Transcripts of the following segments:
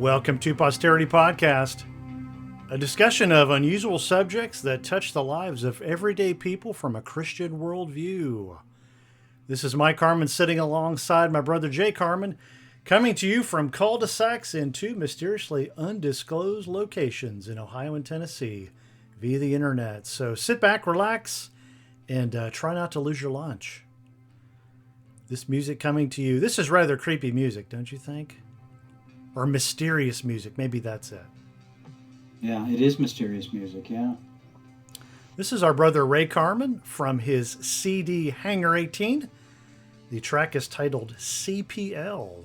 Welcome to Posterity Podcast, a discussion of unusual subjects that touch the lives of everyday people from a Christian worldview. This is Mike Carmen sitting alongside my brother Jay Carmen, coming to you from cul-de-sacs in two mysteriously undisclosed locations in Ohio and Tennessee via the internet. So sit back, relax, and try not to lose your lunch. This music coming to you, this is rather creepy music, don't you think? Or mysterious music, maybe that's it. Yeah, it is mysterious music, yeah. This is our brother Ray Carmen from his CD Hangar 18. The track is titled CPL.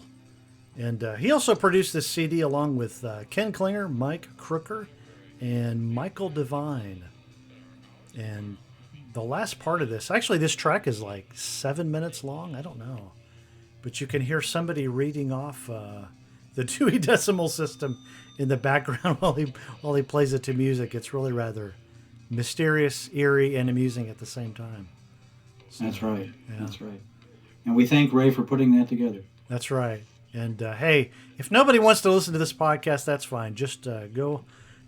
And he also produced this CD along with Ken Klinger, Mike Crooker, and Michael Devine. And the last part of this, actually this track is like 7 minutes long, I don't know. But you can hear somebody reading off the Dewey Decimal System in the background while he plays it to music. It's really rather mysterious, eerie, and amusing at the same time. So, that's right. Yeah. That's right. And we thank Ray for putting that together. That's right. And hey, if nobody wants to listen to this podcast, that's fine. Just go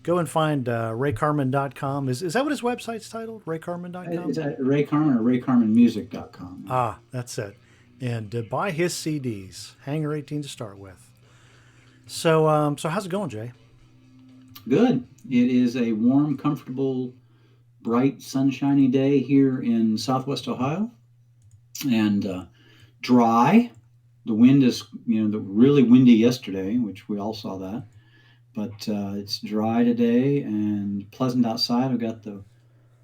and find raycarmen.com. Is that what his website's titled? Raycarmen.com? It's Ray Carmen or raycarmenmusic.com. Ah, that's it. And buy his CDs. Hangar 18 to start with. So how's it going, Jay? Good. It is a warm, comfortable, bright, sunshiny day here in Southwest Ohio, and dry. The wind is, really windy yesterday, which we all saw that, but it's dry today and pleasant outside. I've got the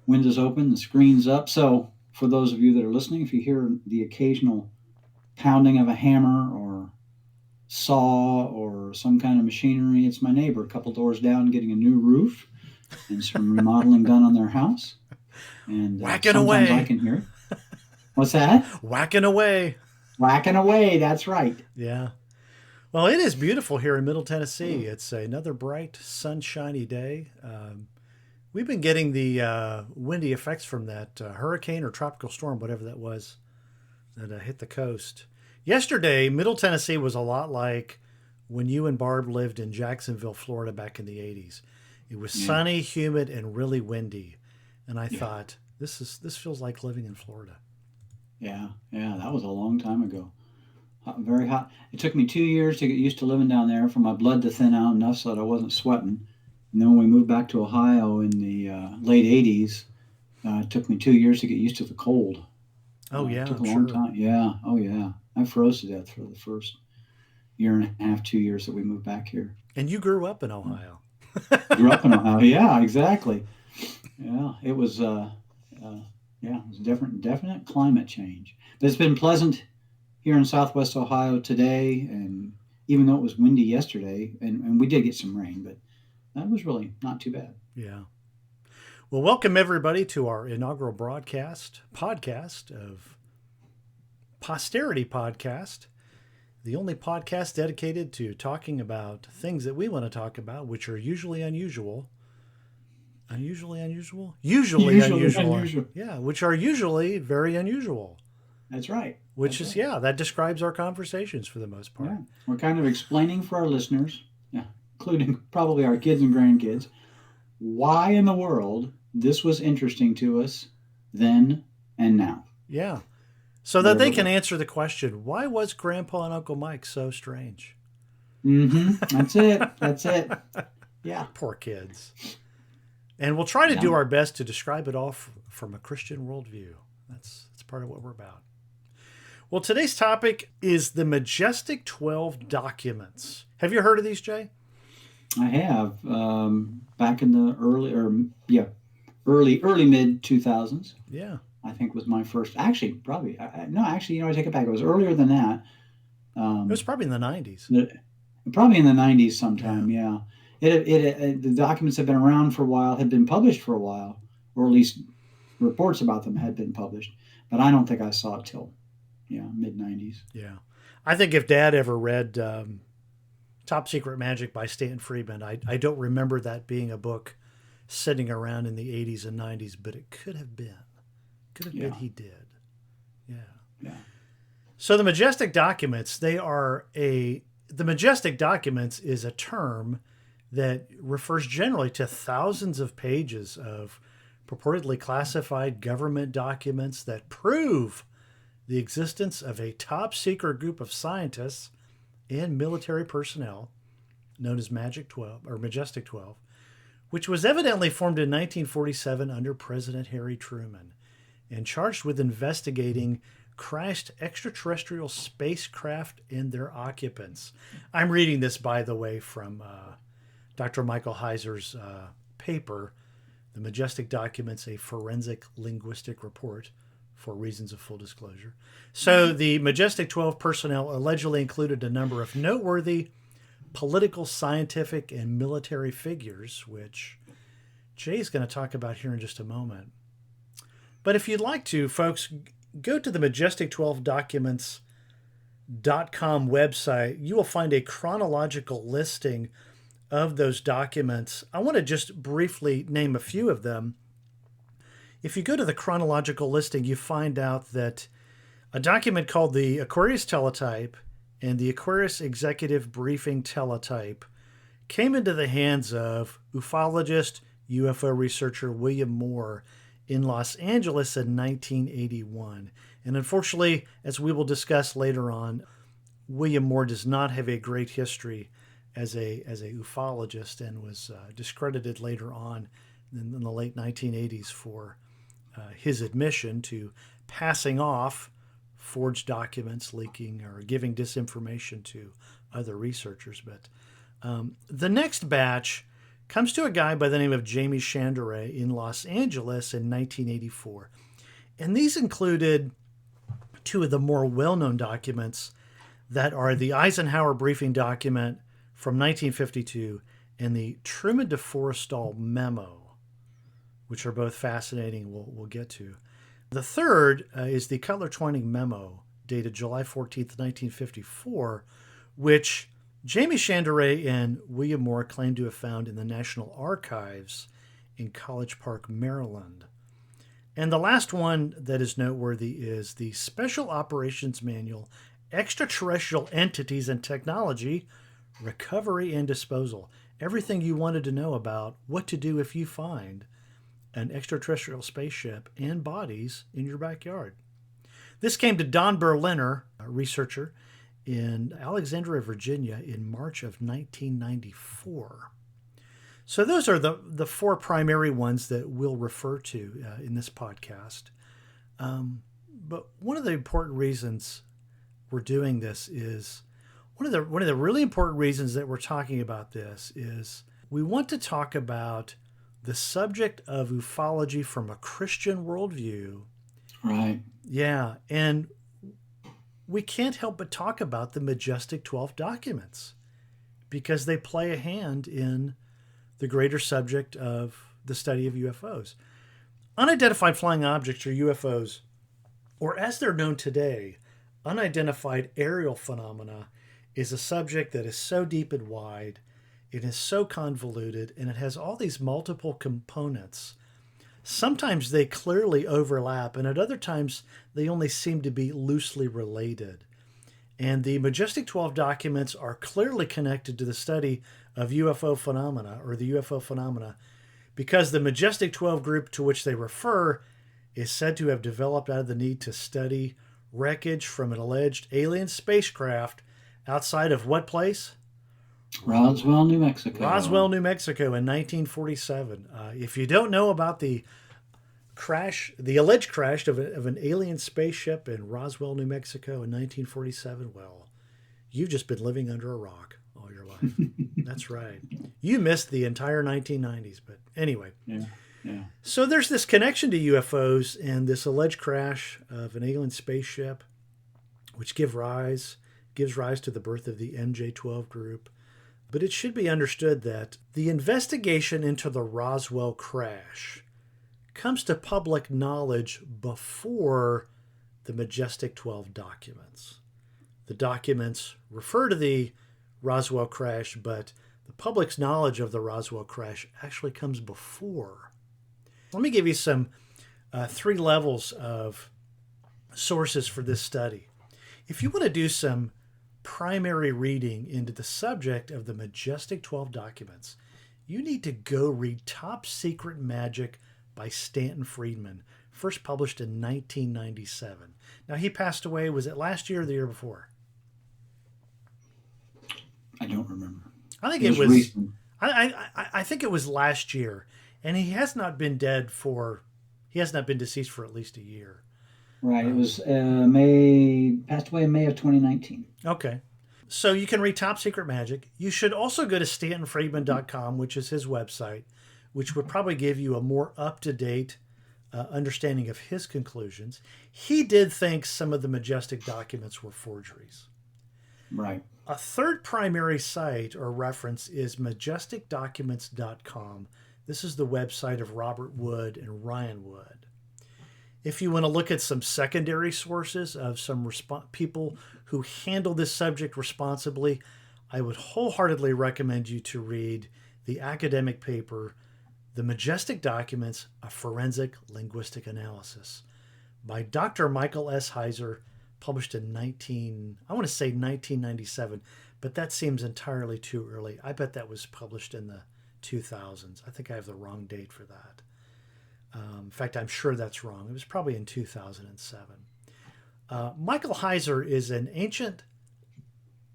windows open, the screen's up. So for those of you that are listening, if you hear the occasional pounding of a hammer or saw or some kind of machinery, it's my neighbor a couple doors down getting a new roof and some remodeling done on their house. And whacking sometimes away. I can hear it. What's that? Whacking away. Whacking away, that's right. Yeah. Well, it is beautiful here in Middle Tennessee. It's another bright, sunshiny day. We've been getting the windy effects from that hurricane or tropical storm, whatever that was, that hit the coast. Yesterday, Middle Tennessee was a lot like when you and Barb lived in Jacksonville, Florida back in the 80s. It was sunny, humid, and really windy. And I thought, this feels like living in Florida. Yeah, that was a long time ago. Very hot. It took me 2 years to get used to living down there for my blood to thin out enough so that I wasn't sweating. And then when we moved back to Ohio in the late 80s, it took me 2 years to get used to the cold. Oh, yeah, it took a long time. Yeah, oh, yeah. I froze to death for the first year and a half, 2 years that we moved back here. And you grew up in Ohio. Grew up in Ohio, yeah, exactly. Yeah, it was it was definite climate change. But it's been pleasant here in Southwest Ohio today, and even though it was windy yesterday, and we did get some rain, but that was really not too bad. Yeah. Well, welcome everybody to our inaugural podcast of Posterity Podcast, the only podcast dedicated to talking about things that we want to talk about, which are usually unusual. Unusual? Usually unusual. Yeah, which are usually very unusual. That's right. That describes our conversations for the most part. Yeah. We're kind of explaining for our listeners, including probably our kids and grandkids, why in the world this was interesting to us then and now. Yeah. So that they can answer the question, why was Grandpa and Uncle Mike so strange? Mm-hmm. That's it. Yeah. Poor kids. And we'll try to do our best to describe it all from a Christian worldview. That's part of what we're about. Well, today's topic is the Majestic 12 Documents. Have you heard of these, Jay? I have. Back in the early mid 2000s. Yeah. I think was my first. Actually, probably. I take it back. It was earlier than that. It was probably in the 90s. Probably in the 90s sometime, yeah. The documents had been around for a while, had been published for a while, or at least reports about them had been published. But I don't think I saw it till, mid-90s. Yeah. I think if Dad ever read Top Secret Magic by Stan Friedman, I don't remember that being a book sitting around in the 80s and 90s, but it could have been. Could have been he did. Yeah. Yeah. So the Majestic Documents, they are a the Majestic Documents is a term that refers generally to thousands of pages of purportedly classified government documents that prove the existence of a top secret group of scientists and military personnel known as Majestic 12, which was evidently formed in 1947 under President Harry Truman and charged with investigating crashed extraterrestrial spacecraft and their occupants. I'm reading this, by the way, from Dr. Michael Heiser's paper, The Majestic Documents, a Forensic Linguistic Report, for reasons of full disclosure. So the Majestic 12 personnel allegedly included a number of noteworthy political, scientific, and military figures, which Jay's going to talk about here in just a moment. But if you'd like to, folks, go to the majestic12documents.com website. You will find a chronological listing of those documents. I want to just briefly name a few of them. If you go to the chronological listing, you find out that a document called the Aquarius Teletype and the Aquarius Executive Briefing Teletype came into the hands of ufologist, UFO researcher William Moore in Los Angeles in 1981. And unfortunately, as we will discuss later on, William Moore does not have a great history as a ufologist and was discredited later on in the late 1980s for his admission to passing off forged documents, leaking or giving disinformation to other researchers. But the next batch comes to a guy by the name of Jamie Chandray in Los Angeles in 1984. And these included two of the more well-known documents that are the Eisenhower briefing document from 1952 and the Truman to Forrestal memo, which are both fascinating, we'll get to. The third is the Cutler-Twining memo, dated July 14th, 1954, which Jamie Chandray and William Moore claim to have found in the National Archives in College Park, Maryland. And the last one that is noteworthy is the Special Operations Manual, Extraterrestrial Entities and Technology, Recovery and Disposal. Everything you wanted to know about what to do if you find an extraterrestrial spaceship and bodies in your backyard. This came to Don Berliner, a researcher in Alexandria, Virginia, in March of 1994. So those are the four primary ones that we'll refer to in this podcast. But one of the important reasons we're doing this is, one of the really important reasons that we're talking about this is we want to talk about the subject of ufology from a Christian worldview. Right. Yeah. And we can't help but talk about the Majestic 12 documents because they play a hand in the greater subject of the study of UFOs. Unidentified flying objects, or UFOs, or as they're known today, unidentified aerial phenomena, is a subject that is so deep and wide. It is so convoluted, and it has all these multiple components. Sometimes they clearly overlap, and at other times they only seem to be loosely related. And the Majestic 12 documents are clearly connected to the study of UFO phenomena, or the UFO phenomena, because the Majestic 12 group to which they refer is said to have developed out of the need to study wreckage from an alleged alien spacecraft outside of what place? Roswell, New Mexico. Roswell, New Mexico in 1947. If you don't know about the alleged crash of an alien spaceship in Roswell, New Mexico in 1947, well, you've just been living under a rock all your life. That's right. You missed the entire 1990s, but anyway. Yeah. So there's this connection to UFOs and this alleged crash of an alien spaceship, which gives rise to the birth of the MJ-12 group. But it should be understood that the investigation into the Roswell crash comes to public knowledge before the Majestic 12 documents. The documents refer to the Roswell crash, but the public's knowledge of the Roswell crash actually comes before. Let me give you some 3 levels of sources for this study. If you want to do some primary reading into the subject of the Majestic 12 documents, you need to go read Top Secret Magic by Stanton Friedman, first published in 1997. Now, he passed away, was it last year or the year before? I don't remember. I think It it was was. recent. I think it was last year, and he has not been dead for. He has not been deceased for at least a year. Right. It was May, passed away in May of 2019. Okay. So you can read Top Secret Magic. You should also go to StantonFriedman.com, which is his website, which would probably give you a more up-to-date understanding of his conclusions. He did think some of the Majestic documents were forgeries. Right. A third primary site or reference is MajesticDocuments.com. This is the website of Robert Wood and Ryan Wood. If you want to look at some secondary sources of some people who handle this subject responsibly, I would wholeheartedly recommend you to read the academic paper, The Majestic Documents, A Forensic Linguistic Analysis, by Dr. Michael S. Heiser, published in 1997, but that seems entirely too early. I bet that was published in the 2000s. I think I have the wrong date for that. In fact, I'm sure that's wrong. It was probably in 2007. Michael Heiser is an ancient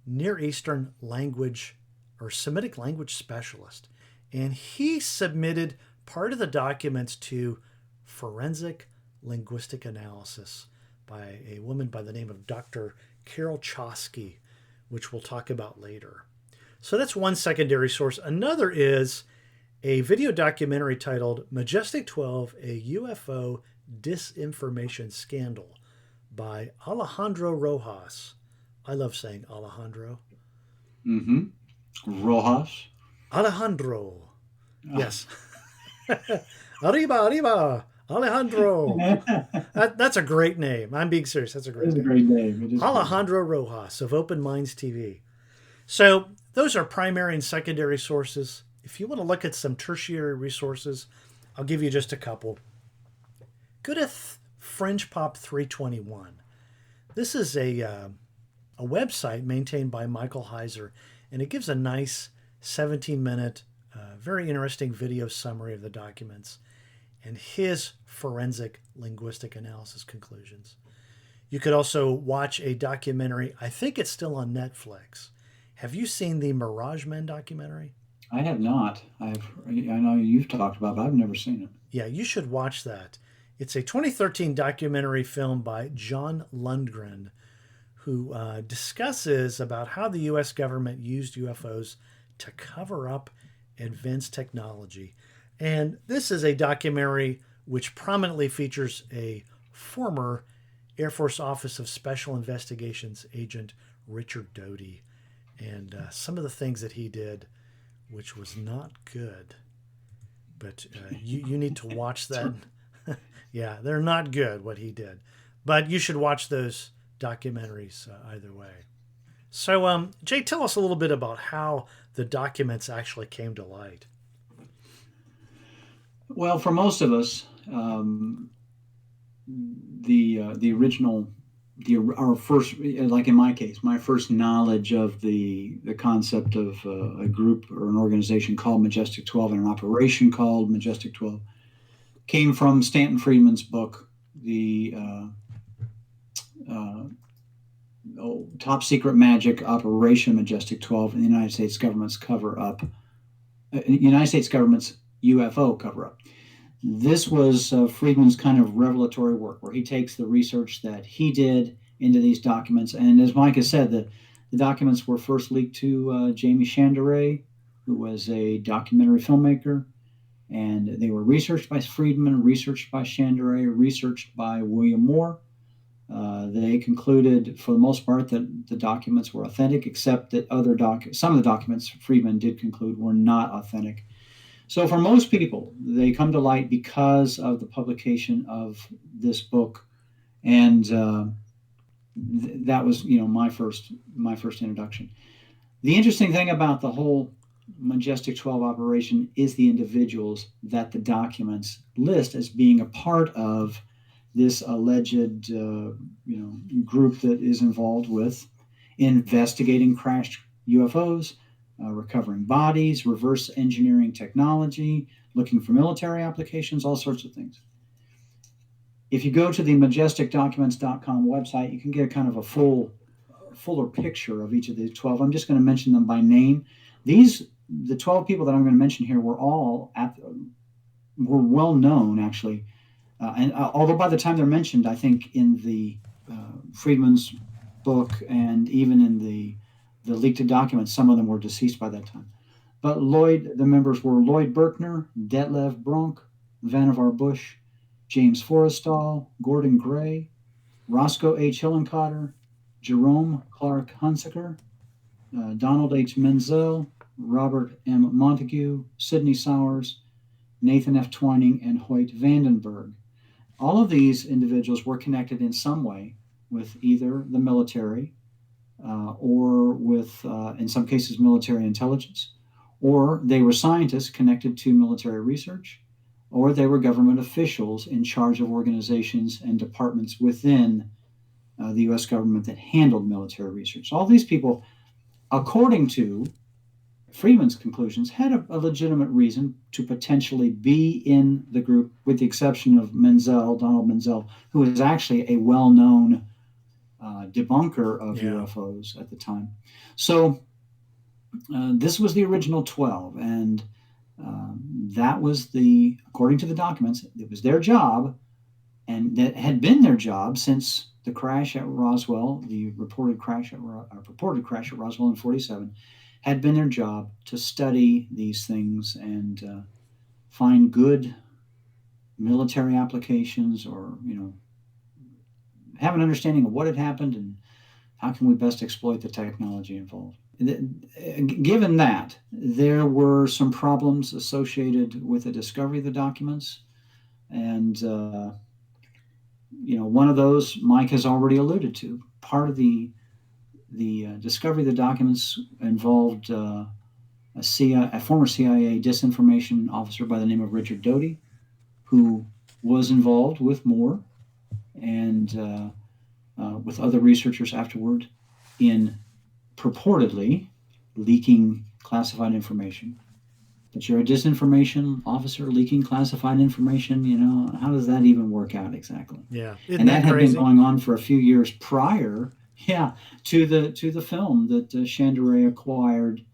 Near Eastern language or Semitic language specialist, and he submitted part of the documents to forensic linguistic analysis by a woman by the name of Dr. Carol Chosky, which we'll talk about later. So that's one secondary source. Another is a video documentary titled Majestic 12, a UFO Disinformation Scandal by Alejandro Rojas. I love saying Alejandro. Mm-hmm. Rojas. Alejandro. Yes. Arriba, arriba. Alejandro. That's a great name. I'm being serious. That's a great name. A great name. Alejandro Rojas of Open Minds TV. So those are primary and secondary sources. If you want to look at some tertiary resources, I'll give you just a couple. Go to Fringe Pop 321. This is a website maintained by Michael Heiser, and it gives a nice 17-minute, very interesting video summary of the documents and his forensic linguistic analysis conclusions. You could also watch a documentary. I think it's still on Netflix. Have you seen the Mirage Men documentary? I have not. I know you've talked about it, but I've never seen it. Yeah, you should watch that. It's a 2013 documentary film by John Lundgren, who discusses about how the U.S. government used UFOs to cover up advanced technology. And this is a documentary which prominently features a former Air Force Office of Special Investigations agent, Richard Doty, and some of the things that he did, which was not good. But you need to watch that. Yeah, they're not good, what he did. But you should watch those documentaries either way. So, Jay, tell us a little bit about how the documents actually came to light. Well, for most of us, the original, our first, like in my case, my first knowledge of the concept of a group or an organization called Majestic 12 and an operation called Majestic 12 came from Stanton Friedman's book, the Top Secret Magic Operation Majestic 12 and the United States government's cover-up, United States government's UFO cover-up. This was Friedman's kind of revelatory work, where he takes the research that he did into these documents. And as Mike has said, the documents were first leaked to Jamie Chandaray, who was a documentary filmmaker. And they were researched by Friedman, researched by Chandaray, researched by William Moore. They concluded, for the most part, that the documents were authentic, except that some of the documents Friedman did conclude were not authentic. So for most people, they come to light because of the publication of this book, and that was, my first introduction. The interesting thing about the whole Majestic 12 operation is the individuals that the documents list as being a part of this alleged, group that is involved with investigating crashed UFOs, recovering bodies, reverse engineering technology, looking for military applications, all sorts of things. If you go to the majesticdocuments.com website, you can get kind of a fuller picture of each of these 12. I'm just going to mention them by name. The 12 people that I'm going to mention here were all were well known, actually. And although by the time they're mentioned, I think in the Friedman's book and even in the leaked documents, some of them were deceased by that time. But the members were Lloyd Berkner, Detlev Bronk, Vannevar Bush, James Forrestal, Gordon Gray, Roscoe H. Hillenkotter, Jerome Clark Hunsaker, Donald H. Menzel, Robert M. Montague, Sidney Sowers, Nathan F. Twining, and Hoyt Vandenberg. All of these individuals were connected in some way with either the military or with, in some cases, military intelligence, or they were scientists connected to military research, or they were government officials in charge of organizations and departments within the U.S. government that handled military research. All these people, according to Friedman's conclusions, had a legitimate reason to potentially be in the group, with the exception of Donald Menzel, who was actually a well-known debunker of UFOs at the time. So this was the original 12, and that was according to the documents, it was their job, and that had been their job since the crash at Roswell, the purported crash at Roswell in 1947, had been their job to study these things and find good military applications, or have an understanding of what had happened and how can we best exploit the technology involved. Given that, there were some problems associated with the discovery of the documents, and one of those Mike has already alluded to. Part of the discovery of the documents involved a former CIA disinformation officer by the name of Richard Doty, who was involved with Moore and with other researchers afterward in purportedly leaking classified information. But you're a disinformation officer leaking classified information, how does that even work out exactly? Yeah. And that had been going on for a few years prior, to the film that Chandray acquired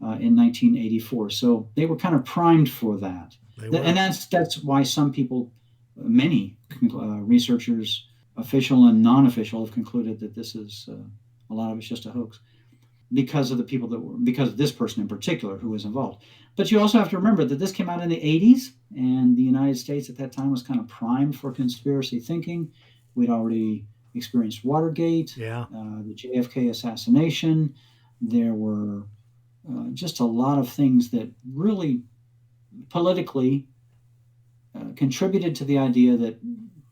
in 1984. So they were kind of primed for that. And that's why some people, many researchers, official and non-official, have concluded that this is a lot of it's just a hoax because of this person in particular who was involved. But you also have to remember that this came out in the 80s, and the United States at that time was kind of primed for conspiracy thinking. We'd already experienced Watergate, the JFK assassination. There were just a lot of things that really politically contributed to the idea that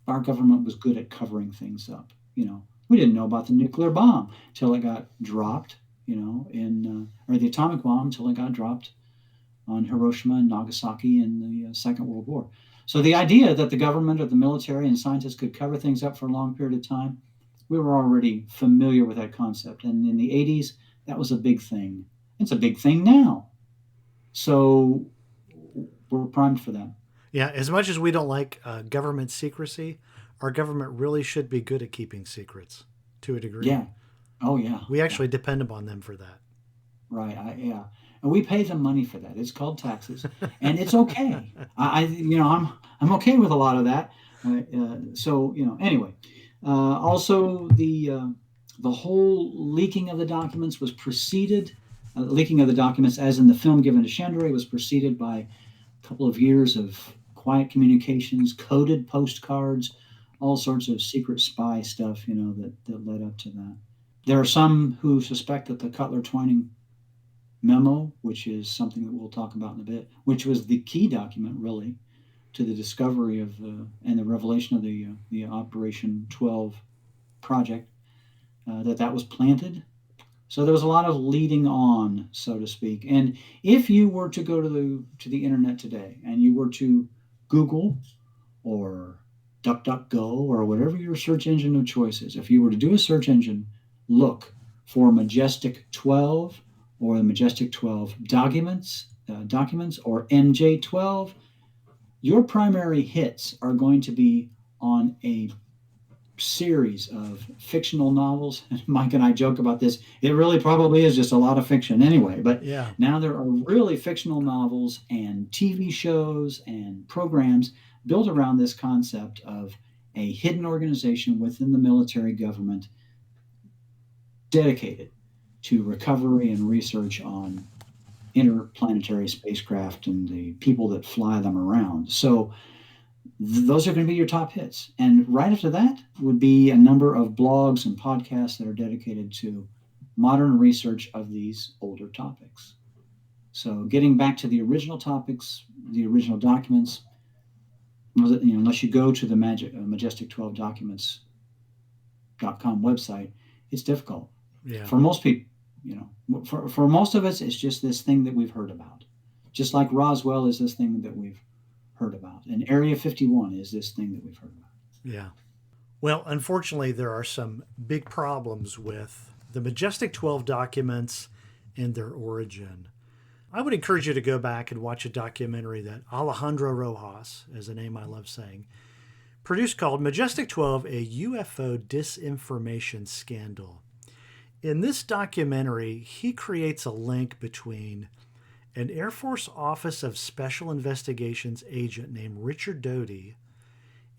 our government was good at covering things up. We didn't know about the nuclear bomb till it got dropped, or the atomic bomb until it got dropped on Hiroshima and Nagasaki in the Second World War. So the idea that the government or the military and scientists could cover things up for a long period of time, we were already familiar with that concept. And in the 80s, that was a big thing. It's a big thing now. So we're primed for that. Yeah, as much as we don't like government secrecy, our government really should be good at keeping secrets to a degree. Yeah. Oh, yeah. We actually depend upon them for that. Right. And we pay them money for that. It's called taxes, and it's okay. I'm okay with a lot of that. Anyway. Also, the whole leaking of the documents was preceded. Leaking of the documents, as in the film given to Chandray, was preceded by a couple of years of quiet communications, coded postcards, all sorts of secret spy stuff, that led up to that. There are some who suspect that the Cutler-Twining memo, which is something that we'll talk about in a bit, which was the key document, really, to the discovery of and the revelation of the Operation 12 project, that was planted. So there was a lot of leading on, so to speak. And if you were to go to the internet today and you were to Google or DuckDuckGo or whatever your search engine of choice is, if you were to do a search engine look for Majestic 12 or the Majestic 12 documents or MJ12, your primary hits are going to be on a series of fictional novels. Mike and I joke about this. It really probably is just a lot of fiction anyway, but Yeah. now there are really fictional novels and TV shows and programs built around this concept of a hidden organization within the military government dedicated to recovery and research on interplanetary spacecraft and the people that fly them around. So those are going to be your top hits. And right after that would be a number of blogs and podcasts that are dedicated to modern research of these older topics. So getting back to the original topics, the original documents, unless you go to the Majestic 12 documents.com website, it's difficult. Yeah. For most people, for most of us, it's just this thing that we've heard about. Just like Roswell is this thing that we've heard about. And Area 51 is this thing that we've heard about. Yeah. Well, unfortunately, there are some big problems with the Majestic 12 documents and their origin. I would encourage you to go back and watch a documentary that Alejandro Rojas, is a name I love saying, produced called Majestic 12, a UFO Disinformation Scandal. In this documentary, he creates a link between an Air Force Office of Special Investigations agent named Richard Doty,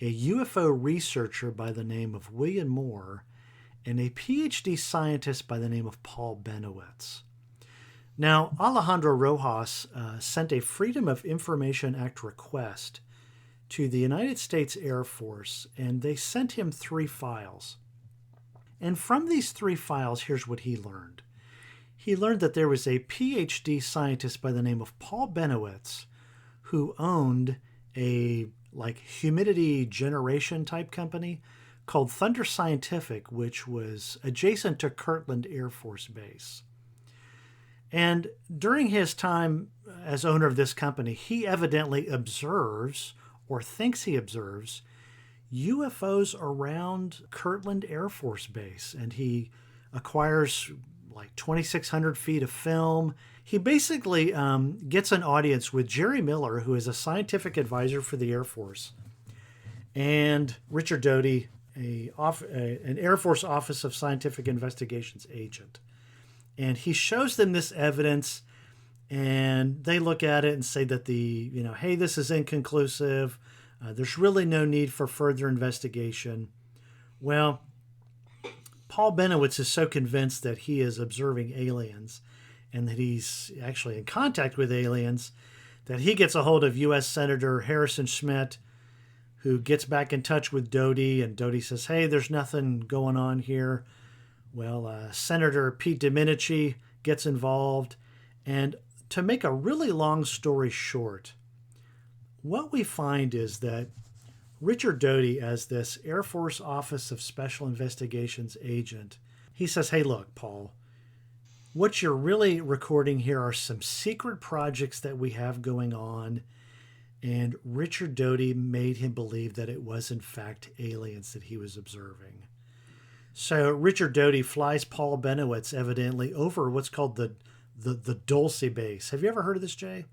a UFO researcher by the name of William Moore, and a PhD scientist by the name of Paul Benowitz. Now, Alejandro Rojas sent a Freedom of Information Act request to the United States Air Force, and they sent him 3 files. And from these 3 files, here's what he learned. He learned that there was a PhD scientist by the name of Paul Benowitz who owned a humidity generation type company called Thunder Scientific, which was adjacent to Kirtland Air Force Base. And during his time as owner of this company, he evidently observes, or thinks he observes, UFOs around Kirtland Air Force Base. And he acquires 2,600 feet of film. He basically gets an audience with Jerry Miller, who is a scientific advisor for the Air Force, and Richard Doty, an Air Force Office of Scientific Investigations agent. And he shows them this evidence, and they look at it and say that hey, this is inconclusive. There's really no need for further investigation. Well, Paul Benowitz is so convinced that he is observing aliens and that he's actually in contact with aliens that he gets a hold of U.S. Senator Harrison Schmitt, who gets back in touch with Doty, and Doty says, hey, there's nothing going on here. Well, Senator Pete Domenici gets involved, and to make a really long story short, what we find is that Richard Doty, as this Air Force Office of Special Investigations agent, he says, hey, look, Paul, what you're really recording here are some secret projects that we have going on. And Richard Doty made him believe that it was, in fact, aliens that he was observing. So Richard Doty flies Paul Benowitz, evidently, over what's called the Dulce base. Have you ever heard of this, Jay?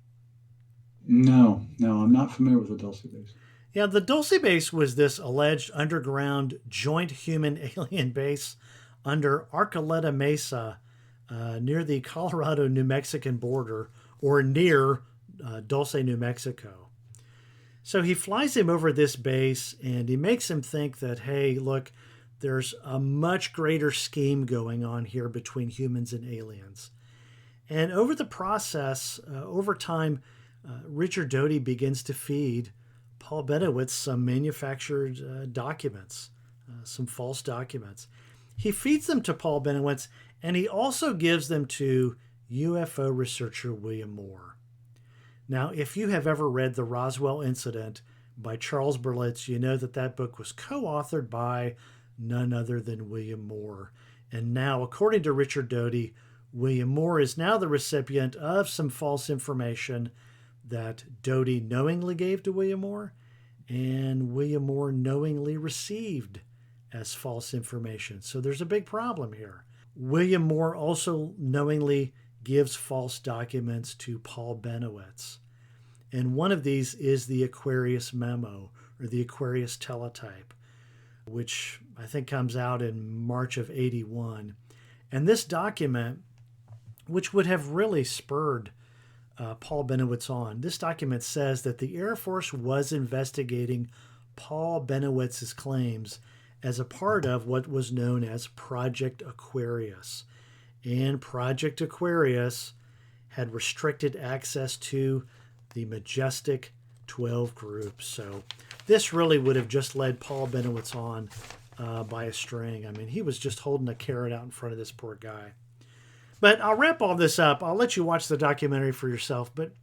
No, I'm not familiar with the Dulce base. Yeah, the Dulce base was this alleged underground joint human-alien base under Arcoleta Mesa near the Colorado-New Mexican border, or near Dulce, New Mexico. So he flies him over this base, and he makes him think that, hey, look, there's a much greater scheme going on here between humans and aliens. And over the process, over time, Richard Doty begins to feed Paul Benowitz some manufactured documents, some false documents. He feeds them to Paul Benowitz, and he also gives them to UFO researcher William Moore. Now, if you have ever read The Roswell Incident by Charles Berlitz, you know that that book was co-authored by none other than William Moore. And now, according to Richard Doty, William Moore is now the recipient of some false information that Doty knowingly gave to William Moore, and William Moore knowingly received as false information. So there's a big problem here. William Moore also knowingly gives false documents to Paul Benowitz. And one of these is the Aquarius memo, or the Aquarius teletype, which I think comes out in March of 81. And this document, which would have really spurred Paul Benowitz on, this document says that the Air Force was investigating Paul Benowitz's claims as a part of what was known as Project Aquarius. And Project Aquarius had restricted access to the Majestic 12 group. So this really would have just led Paul Benowitz on by a string. I mean, he was just holding a carrot out in front of this poor guy. But I'll wrap all this up. I'll let you watch the documentary for yourself. But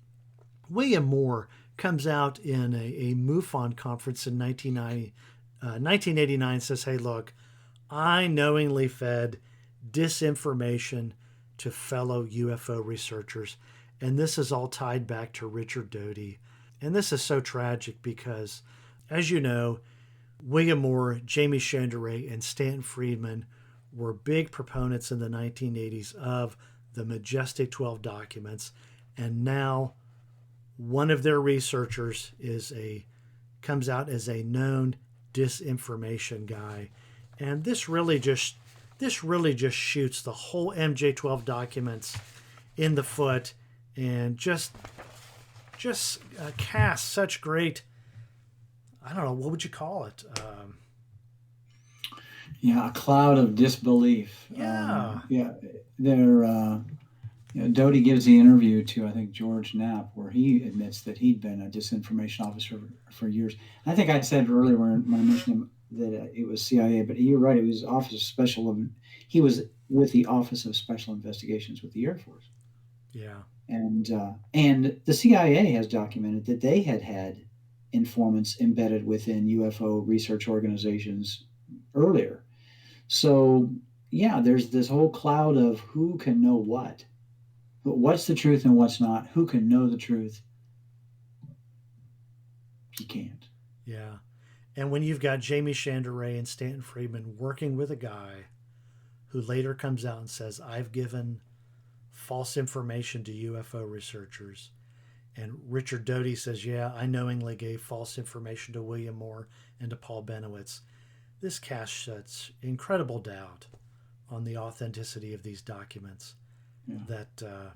William Moore comes out in a MUFON conference in 1989, says, hey, look, I knowingly fed disinformation to fellow UFO researchers. And this is all tied back to Richard Doty. And this is so tragic because, as you know, William Moore, Jamie Chanderay, and Stanton Friedman were big proponents in the 1980s of the Majestic 12 documents. And now one of their researchers comes out as a known disinformation guy. And this really just shoots the whole MJ12 documents in the foot and just casts such great, I don't know, what would you call it? A cloud of disbelief. Yeah. Doty gives the interview to, I think, George Knapp, where he admits that he'd been a disinformation officer for years. I think I said earlier when I mentioned him that it was CIA, but you're right, it was he was with the Office of Special Investigations with the Air Force. Yeah. And the CIA has documented that they had informants embedded within UFO research organizations earlier. So, yeah, there's this whole cloud of who can know what. But what's the truth and what's not? Who can know the truth? You can't. Yeah. And when you've got Jamie Chanderay and Stanton Friedman working with a guy who later comes out and says, I've given false information to UFO researchers, and Richard Doty says, yeah, I knowingly gave false information to William Moore and to Paul Benowitz, this casts such incredible doubt on the authenticity of these documents that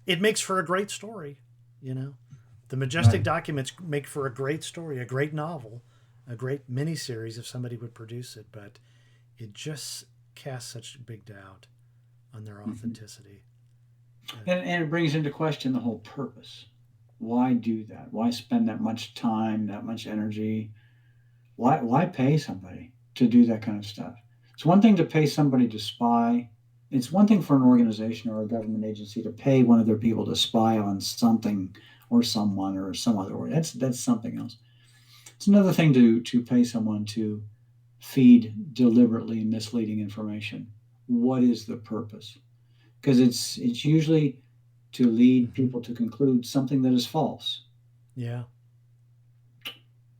it makes for a great story. The Majestic Documents make for a great story, a great novel, a great miniseries if somebody would produce it, but it just casts such big doubt on their authenticity. And it brings into question the whole purpose. Why do that? Why spend that much time, that much energy? Why pay somebody to do that kind of stuff? It's one thing to pay somebody to spy. It's one thing for an organization or a government agency to pay one of their people to spy on something or someone or some other org. That's something else. It's another thing to pay someone to feed deliberately misleading information. What is the purpose? Because it's usually to lead people to conclude something that is false. Yeah.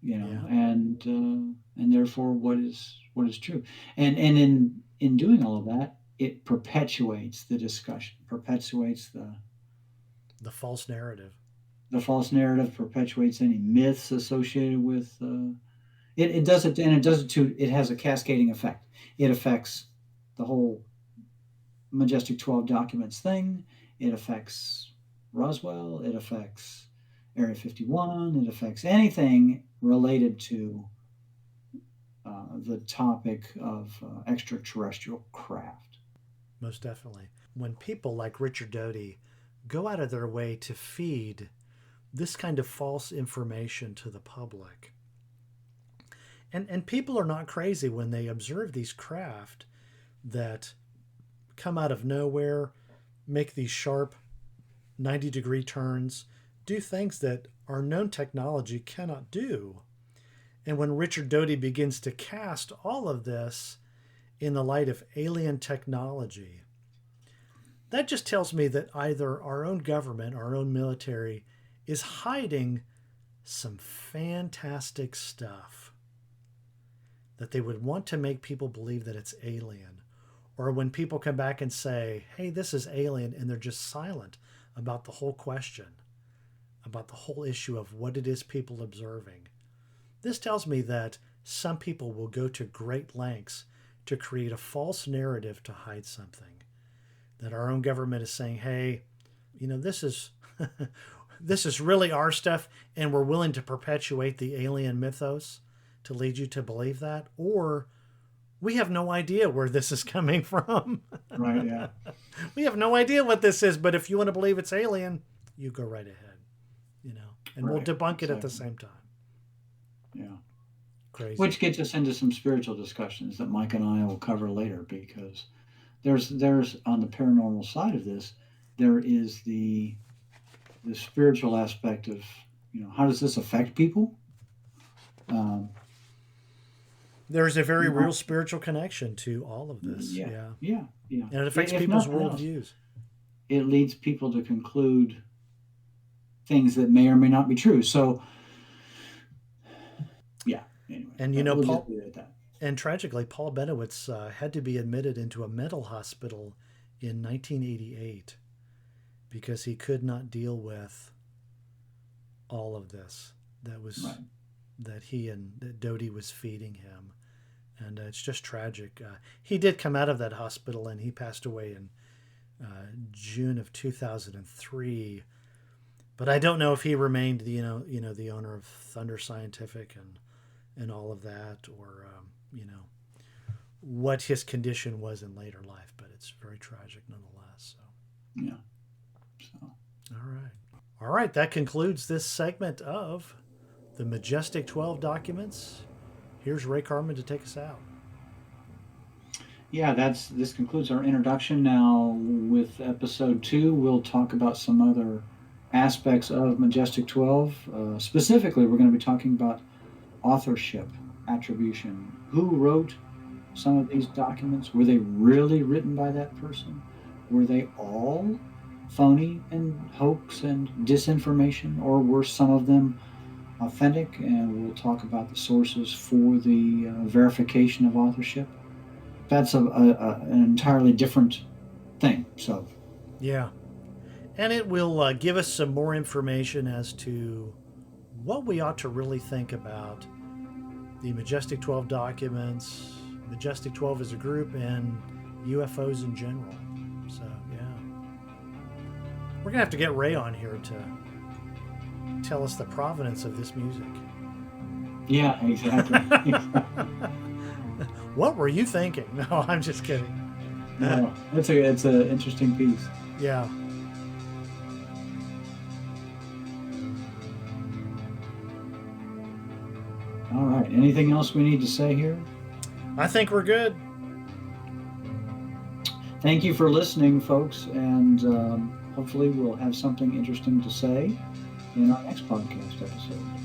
And therefore what is true. And in doing all of that, it perpetuates the discussion, perpetuates the false narrative. The false narrative perpetuates any myths associated with it does it, and it has a cascading effect. It affects the whole Majestic 12 documents thing. It affects Roswell. It affects Area 51. It affects anything related to the topic of extraterrestrial craft. Most definitely. When people like Richard Doty go out of their way to feed this kind of false information to the public, and people are not crazy when they observe these craft that come out of nowhere, make these sharp 90-degree turns, do things that our known technology cannot do. And when Richard Doty begins to cast all of this in the light of alien technology, that just tells me that either our own government, our own military, is hiding some fantastic stuff that they would want to make people believe that it's alien, or when people come back and say, hey, this is alien, and they're just silent about the whole question, about the whole issue of what it is people observing. This tells me that some people will go to great lengths to create a false narrative to hide something. That our own government is saying, hey, this is this is really our stuff, and we're willing to perpetuate the alien mythos to lead you to believe that, or we have no idea where this is coming from. Right, yeah. We have no idea what this is, but if you want to believe it's alien, you go right ahead, and we'll debunk it at the same time. Yeah. Crazy. Which gets us into some spiritual discussions that Mike and I will cover later, because there's on the paranormal side of this, there is the spiritual aspect of, how does this affect people? There's a very real spiritual connection to all of this. Yeah. And it affects people's worldviews. It leads people to conclude things that may or may not be true. So, yeah. Anyway, and Paul, and tragically, Paul Benowitz had to be admitted into a mental hospital in 1988 because he could not deal with all of this that he and that Dodie was feeding him. And it's just tragic. He did come out of that hospital, and he passed away in June of 2003. But I don't know if he remained, the owner of Thunder Scientific and all of that, or what his condition was in later life. But it's very tragic nonetheless. So yeah. All right. That concludes this segment of the Majestic 12 documents. Here's Ray Carmen to take us out. Yeah, this concludes our introduction. Now, with episode 2, we'll talk about some other aspects of Majestic 12. Specifically, we're going to be talking about authorship, attribution. Who wrote some of these documents? Were they really written by that person? Were they all phony and hoax and disinformation, or were some of them authentic? And we'll talk about the sources for the verification of authorship. That's an entirely different thing. So, yeah, and it will give us some more information as to what we ought to really think about the Majestic 12 documents, Majestic 12 as a group, and UFOs in general. So, yeah, we're gonna have to get Ray on here to tell us the provenance of this music. Yeah, exactly. What were you thinking? No, I'm just kidding. No, it's an interesting piece. Yeah. All right. Anything else we need to say here? I think we're good. Thank you for listening, folks, and hopefully we'll have something interesting to say in our next podcast episode.